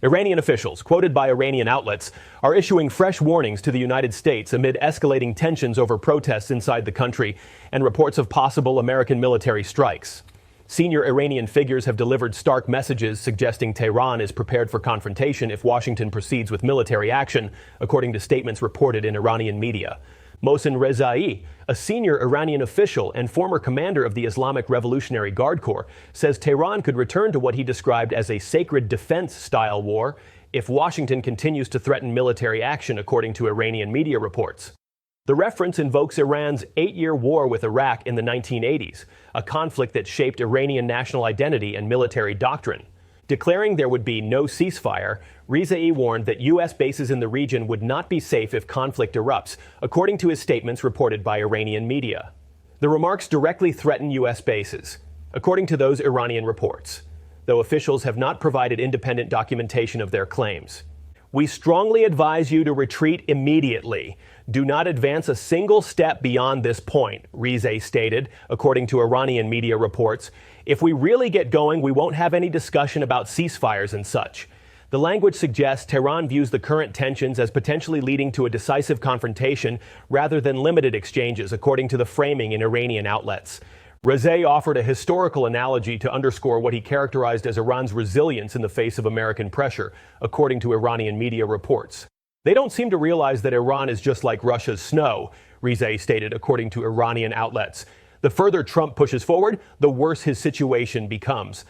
Iranian officials, quoted by Iranian outlets, are issuing fresh warnings to the United States amid escalating tensions over protests inside the country and reports of possible American military strikes. Senior Iranian figures have delivered stark messages suggesting Tehran is prepared for confrontation if Washington proceeds with military action, according to statements reported in Iranian media. Mohsen Rezaee, a senior Iranian official and former commander of the Islamic Revolutionary Guard Corps, says Tehran could return to what he described as a sacred defense-style war if Washington continues to threaten military action, according to Iranian media reports. The reference invokes Iran's 8-year war with Iraq in the 1980s, a conflict that shaped Iranian national identity and military doctrine. Declaring there would be no ceasefire, Rezaee warned that U.S. bases in the region would not be safe if conflict erupts, according to his statements reported by Iranian media. The remarks directly threaten U.S. bases, according to those Iranian reports, though officials have not provided independent documentation of their claims. "We strongly advise you to retreat immediately. Do not advance a single step beyond this point," Rezaee stated, according to Iranian media reports. "If we really get going, we won't have any discussion about ceasefires and such." The language suggests Tehran views the current tensions as potentially leading to a decisive confrontation rather than limited exchanges, according to the framing in Iranian outlets. Rezaee offered a historical analogy to underscore what he characterized as Iran's resilience in the face of American pressure, according to Iranian media reports. "They don't seem to realize that Iran is just like Russia's snow," Rezaee stated, according to Iranian outlets. "The further Trump pushes forward, the worse his situation becomes."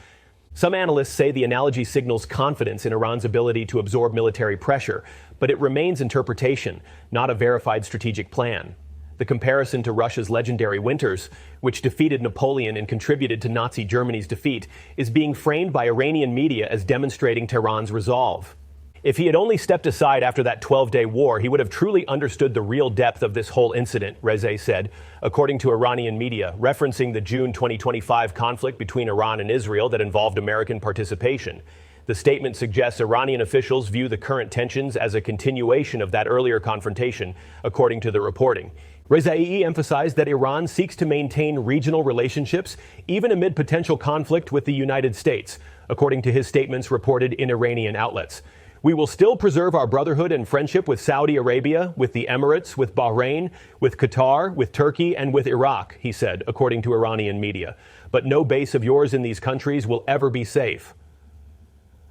Some analysts say the analogy signals confidence in Iran's ability to absorb military pressure, but it remains interpretation, not a verified strategic plan. The comparison to Russia's legendary winters, which defeated Napoleon and contributed to Nazi Germany's defeat, is being framed by Iranian media as demonstrating Tehran's resolve. If he had only stepped aside after that 12-day war, he would have truly understood the real depth of this whole incident, Rezaee said, according to Iranian media, referencing the June 2025 conflict between Iran and Israel that involved American participation. The statement suggests Iranian officials view the current tensions as a continuation of that earlier confrontation, according to the reporting. Rezaee emphasized that Iran seeks to maintain regional relationships even amid potential conflict with the United States, according to his statements reported in Iranian outlets. "We will still preserve our brotherhood and friendship with Saudi Arabia, with the Emirates, with Bahrain, with Qatar, with Turkey, and with Iraq," he said, according to Iranian media. "But no base of yours in these countries will ever be safe."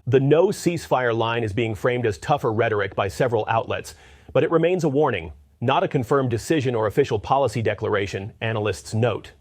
The no ceasefire line is being framed as tougher rhetoric by several outlets, but it remains a warning, not a confirmed decision or official policy declaration, analysts note.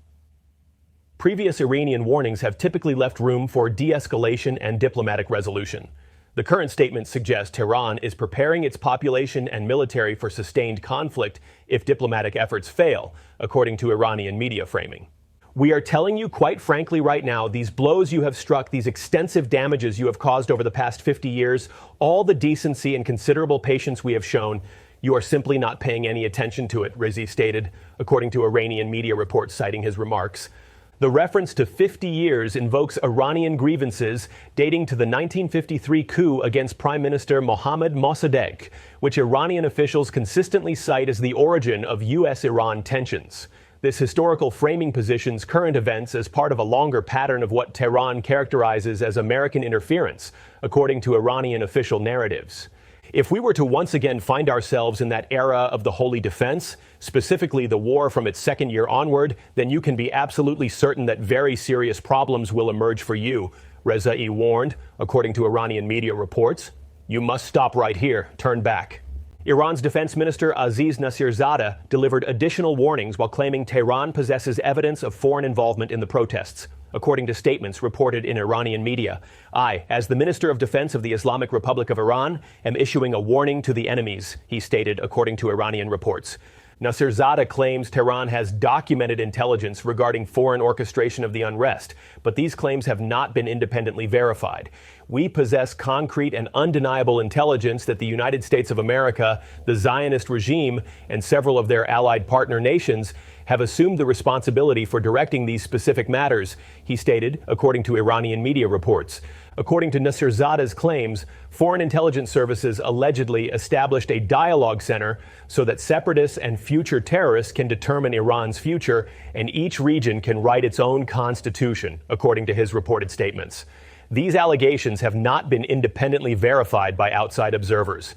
Previous Iranian warnings have typically left room for de-escalation and diplomatic resolution. The current statement suggests Tehran is preparing its population and military for sustained conflict if diplomatic efforts fail, according to Iranian media framing. "We are telling you quite frankly right now, these blows you have struck, these extensive damages you have caused over the past 50 years, all the decency and considerable patience we have shown, you are simply not paying any attention to it," Rezaee stated, according to Iranian media reports citing his remarks. The reference to 50 years invokes Iranian grievances dating to the 1953 coup against Prime Minister Mohammad Mossadegh, which Iranian officials consistently cite as the origin of U.S.-Iran tensions. This historical framing positions current events as part of a longer pattern of what Tehran characterizes as American interference, according to Iranian official narratives. If we were to once again find ourselves in that era of the holy defense, specifically the war from its second year onward, then you can be absolutely certain that very serious problems will emerge for you, Rezaee warned, according to Iranian media reports. "You must stop right here. Turn back." Iran's Defense Minister Nasirzadeh delivered additional warnings while claiming Tehran possesses evidence of foreign involvement in the protests, according to statements reported in Iranian media. "I, as the Minister of Defense of the Islamic Republic of Iran, am issuing a warning to the enemies," he stated, according to Iranian reports. Nasirzadeh claims Tehran has documented intelligence regarding foreign orchestration of the unrest, but these claims have not been independently verified. "We possess concrete and undeniable intelligence that the United States of America, the Zionist regime, and several of their allied partner nations have assumed the responsibility for directing these specific matters," he stated, according to Iranian media reports. According to Nasirzadeh's claims, foreign intelligence services allegedly established a dialogue center so that separatists and future terrorists can determine Iran's future, and each region can write its own constitution, according to his reported statements. These allegations have not been independently verified by outside observers.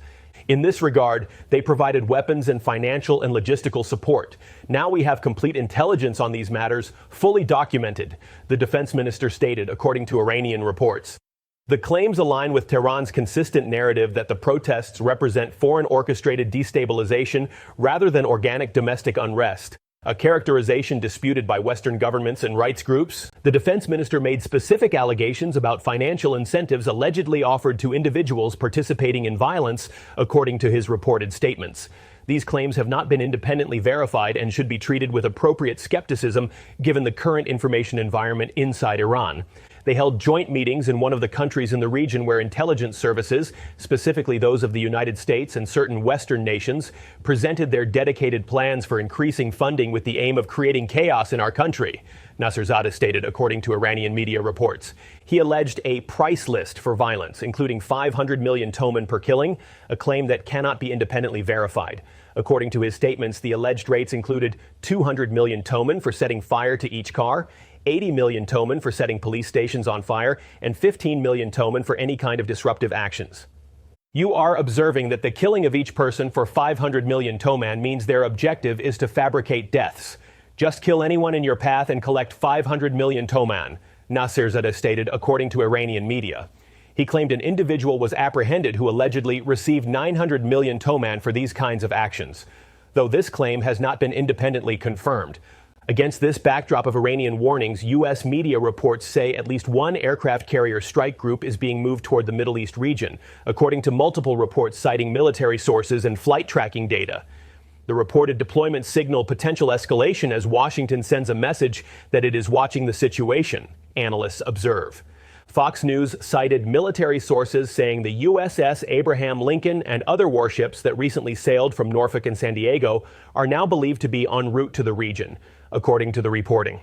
In this regard, they provided weapons and financial and logistical support. Now we have complete intelligence on these matters, fully documented, the defense minister stated, according to Iranian reports. The claims align with Tehran's consistent narrative that the protests represent foreign orchestrated destabilization rather than organic domestic unrest, a characterization disputed by Western governments and rights groups. The defense minister made specific allegations about financial incentives allegedly offered to individuals participating in violence, according to his reported statements. These claims have not been independently verified and should be treated with appropriate skepticism given the current information environment inside Iran. They held joint meetings in one of the countries in the region where intelligence services, specifically those of the United States and certain Western nations, presented their dedicated plans for increasing funding with the aim of creating chaos in our country, Nasirzadeh stated, according to Iranian media reports. He alleged a price list for violence, including 500 million toman per killing, a claim that cannot be independently verified. According to his statements, the alleged rates included 200 million toman for setting fire to each car, 80 million toman for setting police stations on fire, and 15 million toman for any kind of disruptive actions. You are observing that the killing of each person for 500 million toman means their objective is to fabricate deaths. Just kill anyone in your path and collect 500 million toman, Nasirzadeh stated, according to Iranian media. He claimed an individual was apprehended who allegedly received 900 million toman for these kinds of actions, though this claim has not been independently confirmed. Against this backdrop of Iranian warnings, U.S. media reports say at least one aircraft carrier strike group is being moved toward the Middle East region, according to multiple reports citing military sources and flight tracking data. The reported deployments signal potential escalation as Washington sends a message that it is watching the situation, analysts observe. Fox News cited military sources saying the USS Abraham Lincoln and other warships that recently sailed from Norfolk and San Diego are now believed to be en route to the region, according to the reporting.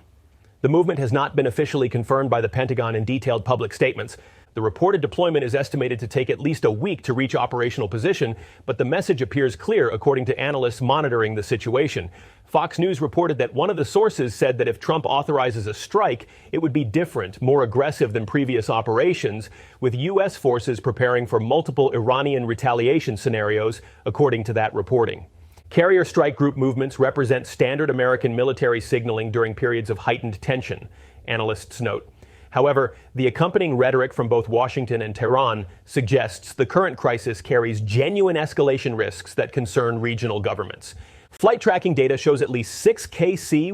The movement has not been officially confirmed by the Pentagon in detailed public statements. The reported deployment is estimated to take at least a week to reach operational position, but the message appears clear according to analysts monitoring the situation. Fox News reported that one of the sources said that if Trump authorizes a strike, it would be different, more aggressive than previous operations, with U.S. forces preparing for multiple Iranian retaliation scenarios, according to that reporting. Carrier strike group movements represent standard American military signaling during periods of heightened tension, analysts note. However, the accompanying rhetoric from both Washington and Tehran suggests the current crisis carries genuine escalation risks that concern regional governments. Flight tracking data shows at least 6 KC-135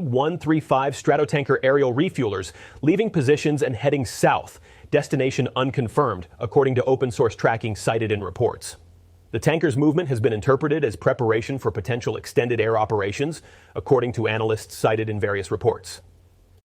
Stratotanker aerial refuelers leaving positions and heading south, destination unconfirmed, according to open-source tracking cited in reports. The tanker's movement has been interpreted as preparation for potential extended air operations, according to analysts cited in various reports.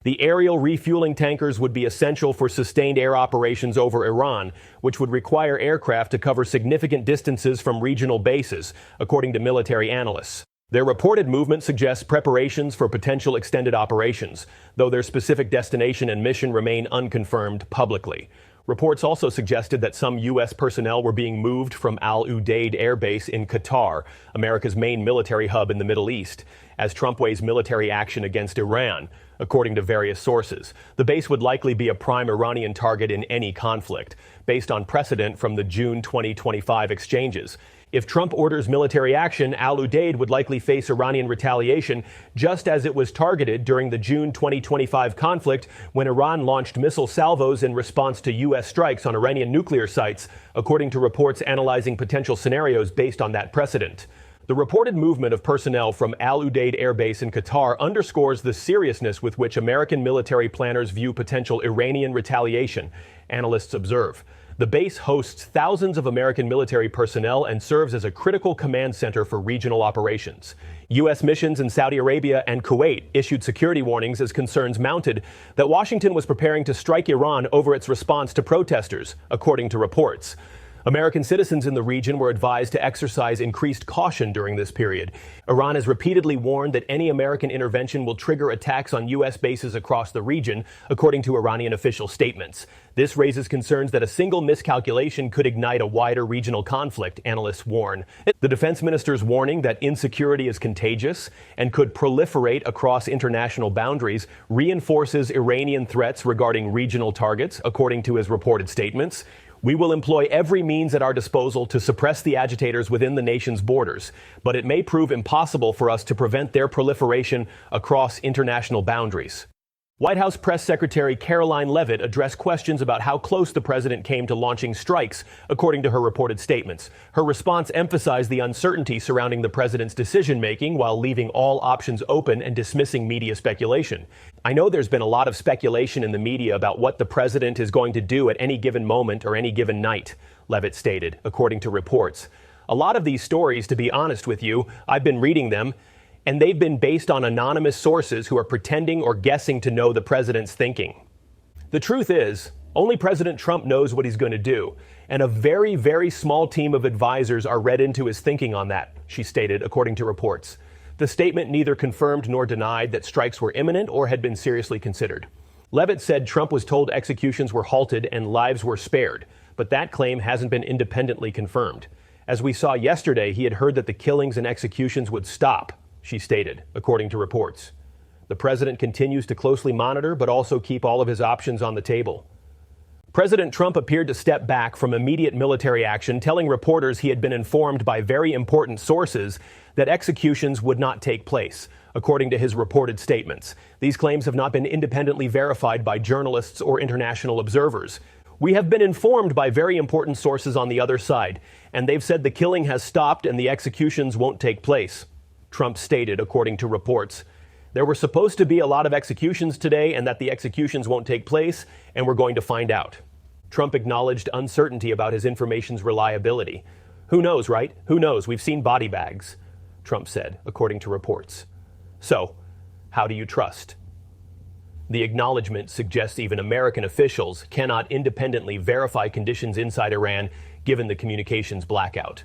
The aerial refueling tankers would be essential for sustained air operations over Iran, which would require aircraft to cover significant distances from regional bases, according to military analysts. Their reported movement suggests preparations for potential extended operations, though their specific destination and mission remain unconfirmed publicly. Reports also suggested that some U.S. personnel were being moved from Al Udeid Air Base in Qatar, America's main military hub in the Middle East, as Trump weighs military action against Iran, according to various sources. The base would likely be a prime Iranian target in any conflict, based on precedent from the June 2025 exchanges. If Trump orders military action, Al Udeid would likely face Iranian retaliation, just as it was targeted during the June 2025 conflict when Iran launched missile salvos in response to U.S. strikes on Iranian nuclear sites, according to reports analyzing potential scenarios based on that precedent. The reported movement of personnel from Al Udeid Air Base in Qatar underscores the seriousness with which American military planners view potential Iranian retaliation, analysts observe. The base hosts thousands of American military personnel and serves as a critical command center for regional operations. U.S. missions in Saudi Arabia and Kuwait issued security warnings as concerns mounted that Washington was preparing to strike Iran over its response to protesters, according to reports. American citizens in the region were advised to exercise increased caution during this period. Iran has repeatedly warned that any American intervention will trigger attacks on U.S. bases across the region, according to Iranian official statements. This raises concerns that a single miscalculation could ignite a wider regional conflict, analysts warn. The defense minister's warning that insecurity is contagious and could proliferate across international boundaries reinforces Iranian threats regarding regional targets, according to his reported statements. We will employ every means at our disposal to suppress the agitators within the nation's borders, but it may prove impossible for us to prevent their proliferation across international boundaries. White House Press Secretary Caroline Leavitt addressed questions about how close the president came to launching strikes, according to her reported statements. Her response emphasized the uncertainty surrounding the president's decision-making while leaving all options open and dismissing media speculation. I know there's been a lot of speculation in the media about what the president is going to do at any given moment or any given night, Leavitt stated, according to reports. A lot of these stories, to be honest with you, I've been reading them, and they've been based on anonymous sources who are pretending or guessing to know the president's thinking. The truth is, only President Trump knows what he's going to do, and a very, very small team of advisors are read into his thinking on that, she stated, according to reports. The statement neither confirmed nor denied that strikes were imminent or had been seriously considered. Leavitt said Trump was told executions were halted and lives were spared, but that claim hasn't been independently confirmed. As we saw yesterday, he had heard that the killings and executions would stop, she stated, according to reports. The president continues to closely monitor, but also keep all of his options on the table. President Trump appeared to step back from immediate military action, telling reporters he had been informed by very important sources that executions would not take place, according to his reported statements. These claims have not been independently verified by journalists or international observers. We have been informed by very important sources on the other side, and they've said the killing has stopped and the executions won't take place, Trump stated, according to reports. There were supposed to be a lot of executions today and that the executions won't take place, and we're going to find out. Trump acknowledged uncertainty about his information's reliability. Who knows, right? Who knows? We've seen body bags, Trump said, according to reports. So, how do you trust? The acknowledgement suggests even American officials cannot independently verify conditions inside Iran, given the communications blackout.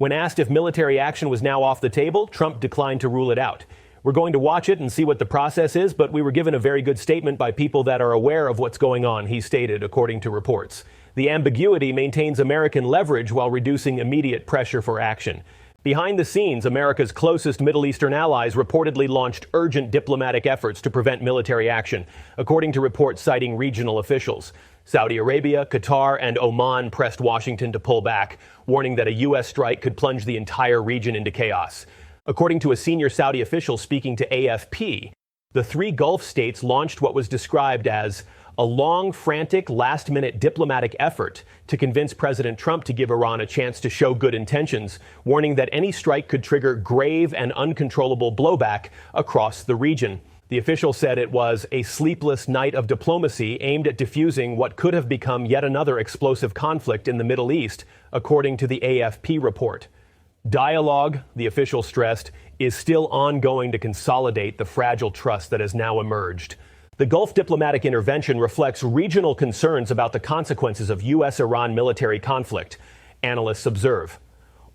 When asked if military action was now off the table, Trump declined to rule it out. We're going to watch it and see what the process is, but we were given a very good statement by people that are aware of what's going on, he stated, according to reports. The ambiguity maintains American leverage while reducing immediate pressure for action. Behind the scenes, America's closest Middle Eastern allies reportedly launched urgent diplomatic efforts to prevent military action, according to reports citing regional officials. Saudi Arabia, Qatar, and Oman pressed Washington to pull back, warning that a U.S. strike could plunge the entire region into chaos. According to a senior Saudi official speaking to AFP, the three Gulf states launched what was described as a long, frantic, last-minute diplomatic effort to convince President Trump to give Iran a chance to show good intentions, warning that any strike could trigger grave and uncontrollable blowback across the region. The official said it was a sleepless night of diplomacy aimed at diffusing what could have become yet another explosive conflict in the Middle East, according to the AFP report. Dialogue, the official stressed, is still ongoing to consolidate the fragile trust that has now emerged. The Gulf diplomatic intervention reflects regional concerns about the consequences of U.S.-Iran military conflict, analysts observe.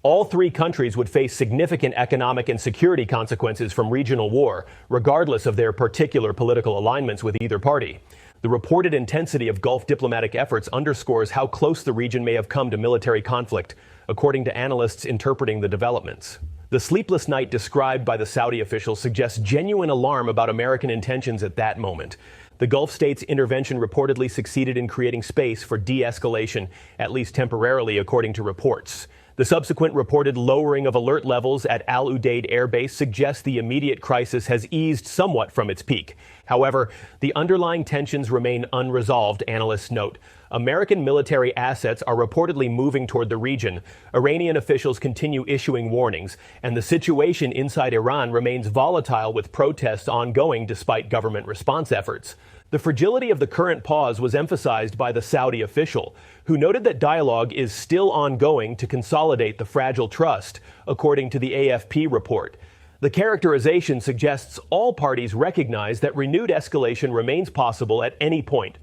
All three countries would face significant economic and security consequences from regional war, regardless of their particular political alignments with either party. The reported intensity of Gulf diplomatic efforts underscores how close the region may have come to military conflict, according to analysts interpreting the developments. The sleepless night described by the Saudi officials suggests genuine alarm about American intentions at that moment. The Gulf states' intervention reportedly succeeded in creating space for de-escalation, at least temporarily, according to reports. The subsequent reported lowering of alert levels at Al Udeid Air Base suggests the immediate crisis has eased somewhat from its peak. However, the underlying tensions remain unresolved, analysts note. American military assets are reportedly moving toward the region. Iranian officials continue issuing warnings, and the situation inside Iran remains volatile with protests ongoing despite government response efforts. The fragility of the current pause was emphasized by the Saudi official, who noted that dialogue is still ongoing to consolidate the fragile trust, according to the AFP report. The characterization suggests all parties recognize that renewed escalation remains possible at any point.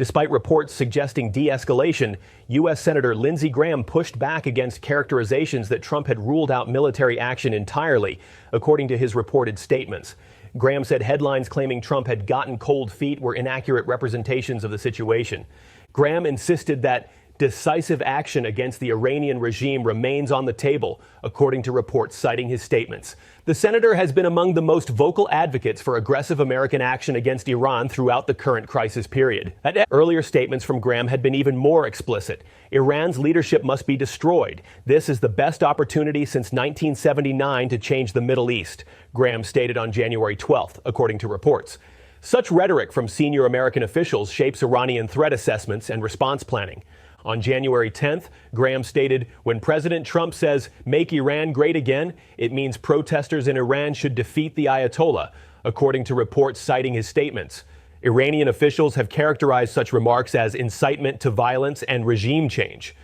Despite reports suggesting de-escalation, U.S. Senator Lindsey Graham pushed back against characterizations that Trump had ruled out military action entirely, according to his reported statements. Graham said headlines claiming Trump had gotten cold feet were inaccurate representations of the situation. Graham insisted that decisive action against the Iranian regime remains on the table, according to reports citing his statements. The senator has been among the most vocal advocates for aggressive American action against Iran throughout the current crisis period. Earlier statements from Graham had been even more explicit. Iran's leadership must be destroyed. This is the best opportunity since 1979 to change the Middle East, Graham stated on January 12th, according to reports. Such rhetoric from senior American officials shapes Iranian threat assessments and response planning. On January 10th, Graham stated, when President Trump says, "Make Iran great again," it means protesters in Iran should defeat the Ayatollah, according to reports citing his statements. Iranian officials have characterized such remarks as incitement to violence and regime change.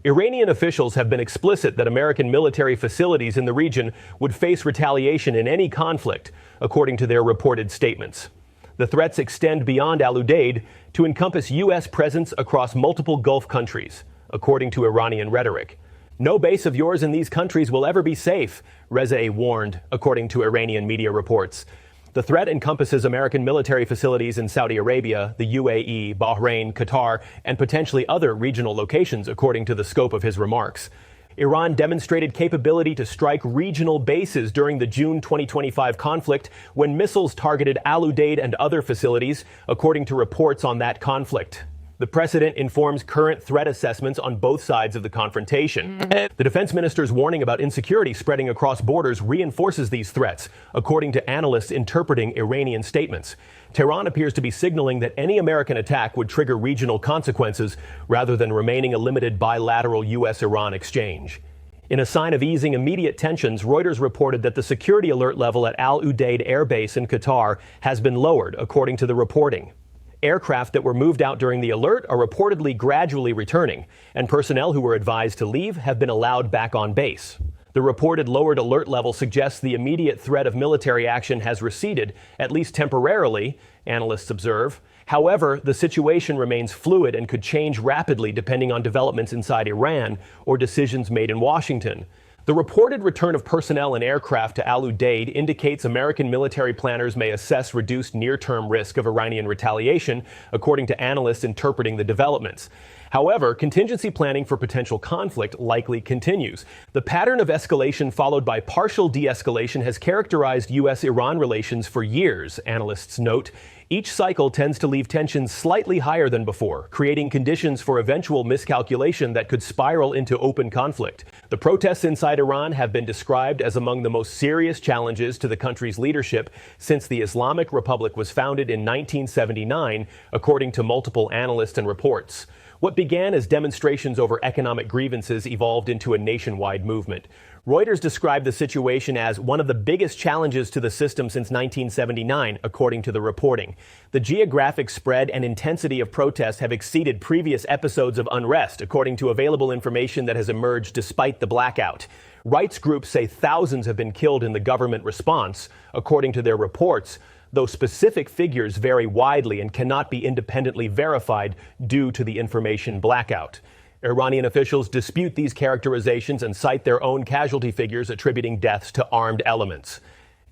Iranian officials have been explicit that American military facilities in the region would face retaliation in any conflict, according to their reported statements. The threats extend beyond Al Udeid to encompass U.S. presence across multiple Gulf countries, according to Iranian rhetoric. No base of yours in these countries will ever be safe, Rezaee warned, according to Iranian media reports. The threat encompasses American military facilities in Saudi Arabia, the UAE, Bahrain, Qatar, and potentially other regional locations, according to the scope of his remarks. Iran demonstrated capability to strike regional bases during the June 2025 conflict when missiles targeted Al Udeid and other facilities, according to reports on that conflict. The precedent informs current threat assessments on both sides of the confrontation. The defense minister's warning about insecurity spreading across borders reinforces these threats, according to analysts interpreting Iranian statements. Tehran appears to be signaling that any American attack would trigger regional consequences rather than remaining a limited bilateral U.S.-Iran exchange. In a sign of easing immediate tensions, Reuters reported that the security alert level at Al Udeid Air Base in Qatar has been lowered, according to the reporting. Aircraft that were moved out during the alert are reportedly gradually returning, and personnel who were advised to leave have been allowed back on base. The reported lowered alert level suggests the immediate threat of military action has receded, at least temporarily, analysts observe. However, the situation remains fluid and could change rapidly depending on developments inside Iran or decisions made in Washington. The reported return of personnel and aircraft to Al Udeid indicates American military planners may assess reduced near-term risk of Iranian retaliation, according to analysts interpreting the developments. However, contingency planning for potential conflict likely continues. The pattern of escalation followed by partial de-escalation has characterized U.S.-Iran relations for years, analysts note. Each cycle tends to leave tensions slightly higher than before, creating conditions for eventual miscalculation that could spiral into open conflict. The protests inside Iran have been described as among the most serious challenges to the country's leadership since the Islamic Republic was founded in 1979, according to multiple analysts and reports. What began as demonstrations over economic grievances evolved into a nationwide movement. Reuters described the situation as one of the biggest challenges to the system since 1979, according to the reporting. The geographic spread and intensity of protests have exceeded previous episodes of unrest, according to available information that has emerged despite the blackout. Rights groups say thousands have been killed in the government response, according to their reports, though specific figures vary widely and cannot be independently verified due to the information blackout. Iranian officials dispute these characterizations and cite their own casualty figures attributing deaths to armed elements.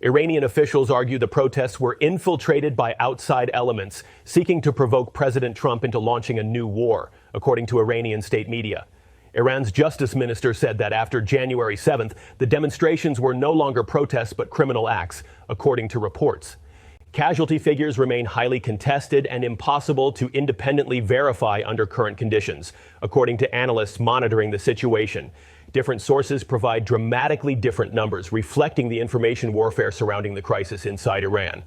Iranian officials argue the protests were infiltrated by outside elements seeking to provoke President Trump into launching a new war, according to Iranian state media. Iran's justice minister said that after January 7th, the demonstrations were no longer protests but criminal acts, according to reports. Casualty figures remain highly contested and impossible to independently verify under current conditions, according to analysts monitoring the situation. Different sources provide dramatically different numbers, reflecting the information warfare surrounding the crisis inside Iran.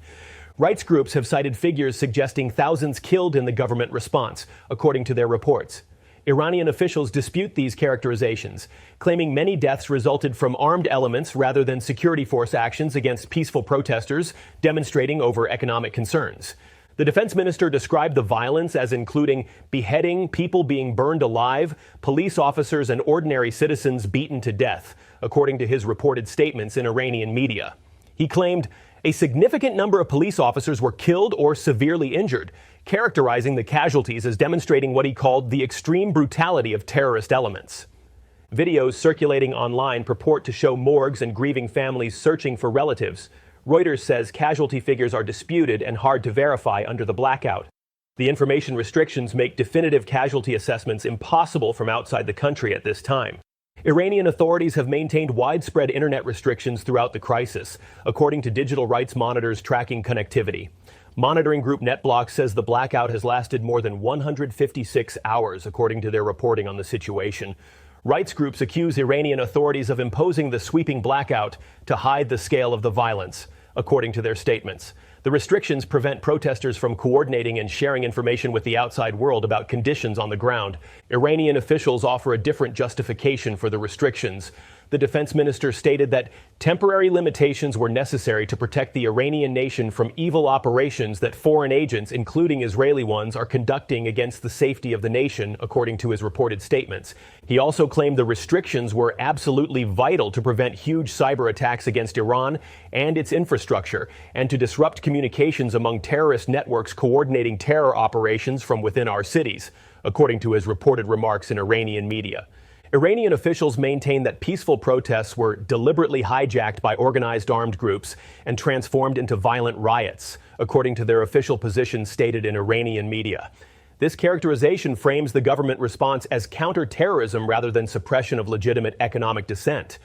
Rights groups have cited figures suggesting thousands killed in the government response, according to their reports. Iranian officials dispute these characterizations, claiming many deaths resulted from armed elements rather than security force actions against peaceful protesters demonstrating over economic concerns. The defense minister described the violence as including beheading, people being burned alive, police officers and ordinary citizens beaten to death, according to his reported statements in Iranian media. He claimed, A significant number of police officers were killed or severely injured, characterizing the casualties as demonstrating what he called the extreme brutality of terrorist elements. Videos circulating online purport to show morgues and grieving families searching for relatives. Reuters says casualty figures are disputed and hard to verify under the blackout. The information restrictions make definitive casualty assessments impossible from outside the country at this time. Iranian authorities have maintained widespread internet restrictions throughout the crisis, according to digital rights monitors tracking connectivity. Monitoring group NetBlock says the blackout has lasted more than 156 hours, according to their reporting on the situation. Rights groups accuse Iranian authorities of imposing the sweeping blackout to hide the scale of the violence, according to their statements. The restrictions prevent protesters from coordinating and sharing information with the outside world about conditions on the ground. Iranian officials offer a different justification for the restrictions. The defense minister stated that temporary limitations were necessary to protect the Iranian nation from evil operations that foreign agents, including Israeli ones, are conducting against the safety of the nation, according to his reported statements. He also claimed the restrictions were absolutely vital to prevent huge cyber attacks against Iran and its infrastructure, and to disrupt communications among terrorist networks coordinating terror operations from within our cities, according to his reported remarks in Iranian media. Iranian officials maintain that peaceful protests were deliberately hijacked by organized armed groups and transformed into violent riots, according to their official position stated in Iranian media. This characterization frames the government response as counterterrorism rather than suppression of legitimate economic dissent.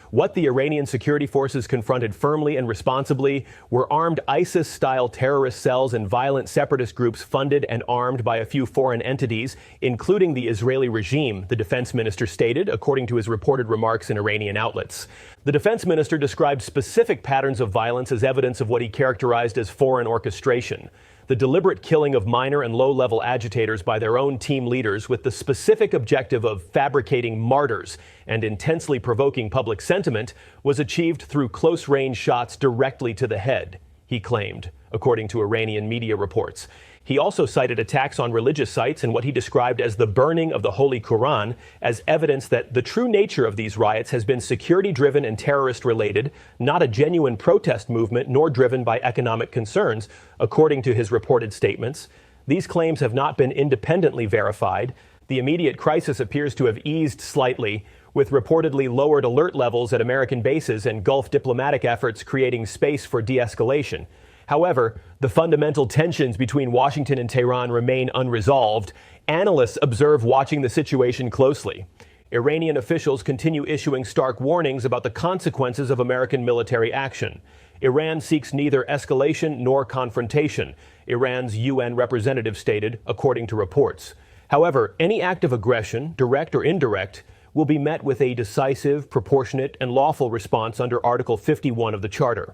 What the Iranian security forces confronted firmly and responsibly were armed ISIS-style terrorist cells and violent separatist groups funded and armed by a few foreign entities, including the Israeli regime, the defense minister stated, according to his reported remarks in Iranian outlets. The defense minister described specific patterns of violence as evidence of what he characterized as foreign orchestration. The deliberate killing of minor and low-level agitators by their own team leaders with the specific objective of fabricating martyrs and intensely provoking public sentiment was achieved through close-range shots directly to the head, he claimed, according to Iranian media reports. He also cited attacks on religious sites and what he described as the burning of the Holy Quran as evidence that the true nature of these riots has been security-driven and terrorist-related, not a genuine protest movement nor driven by economic concerns, according to his reported statements. These claims have not been independently verified. The immediate crisis appears to have eased slightly, with reportedly lowered alert levels at American bases and Gulf diplomatic efforts creating space for de-escalation. However, the fundamental tensions between Washington and Tehran remain unresolved. Analysts observe watching the situation closely. Iranian officials continue issuing stark warnings about the consequences of American military action. Iran seeks neither escalation nor confrontation, Iran's UN representative stated, according to reports. However, any act of aggression, direct or indirect, will be met with a decisive, proportionate, and lawful response under Article 51 of the Charter.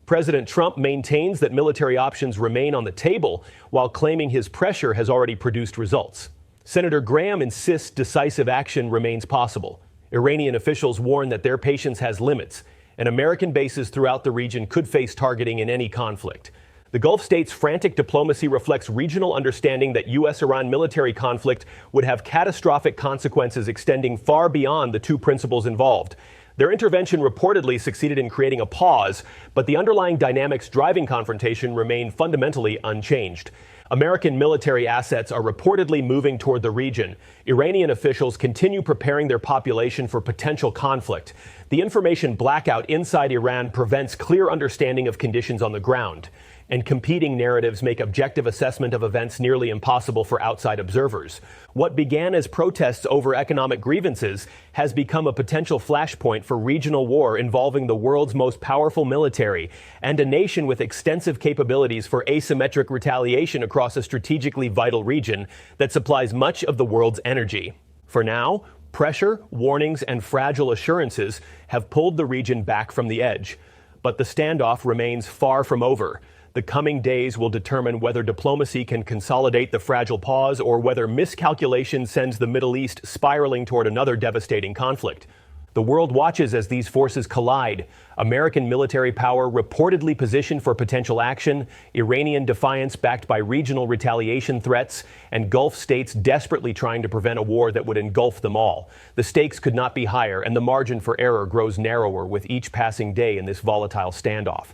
President Trump maintains that military options remain on the table while claiming his pressure has already produced results. Senator Graham insists decisive action remains possible. Iranian officials warn that their patience has limits, and American bases throughout the region could face targeting in any conflict. The Gulf states' frantic diplomacy reflects regional understanding that U.S.-Iran military conflict would have catastrophic consequences extending far beyond the two principles involved. Their intervention reportedly succeeded in creating a pause, but the underlying dynamics driving confrontation remain fundamentally unchanged. American military assets are reportedly moving toward the region. Iranian officials continue preparing their population for potential conflict. The information blackout inside Iran prevents clear understanding of conditions on the ground, and competing narratives make objective assessment of events nearly impossible for outside observers. What began as protests over economic grievances has become a potential flashpoint for regional war involving the world's most powerful military and a nation with extensive capabilities for asymmetric retaliation across a strategically vital region that supplies much of the world's energy. For now, pressure, warnings, and fragile assurances have pulled the region back from the edge. But the standoff remains far from over. The coming days will determine whether diplomacy can consolidate the fragile pause or whether miscalculation sends the Middle East spiraling toward another devastating conflict. The world watches as these forces collide. American military power reportedly positioned for potential action, Iranian defiance backed by regional retaliation threats, and Gulf states desperately trying to prevent a war that would engulf them all. The stakes could not be higher, and the margin for error grows narrower with each passing day in this volatile standoff.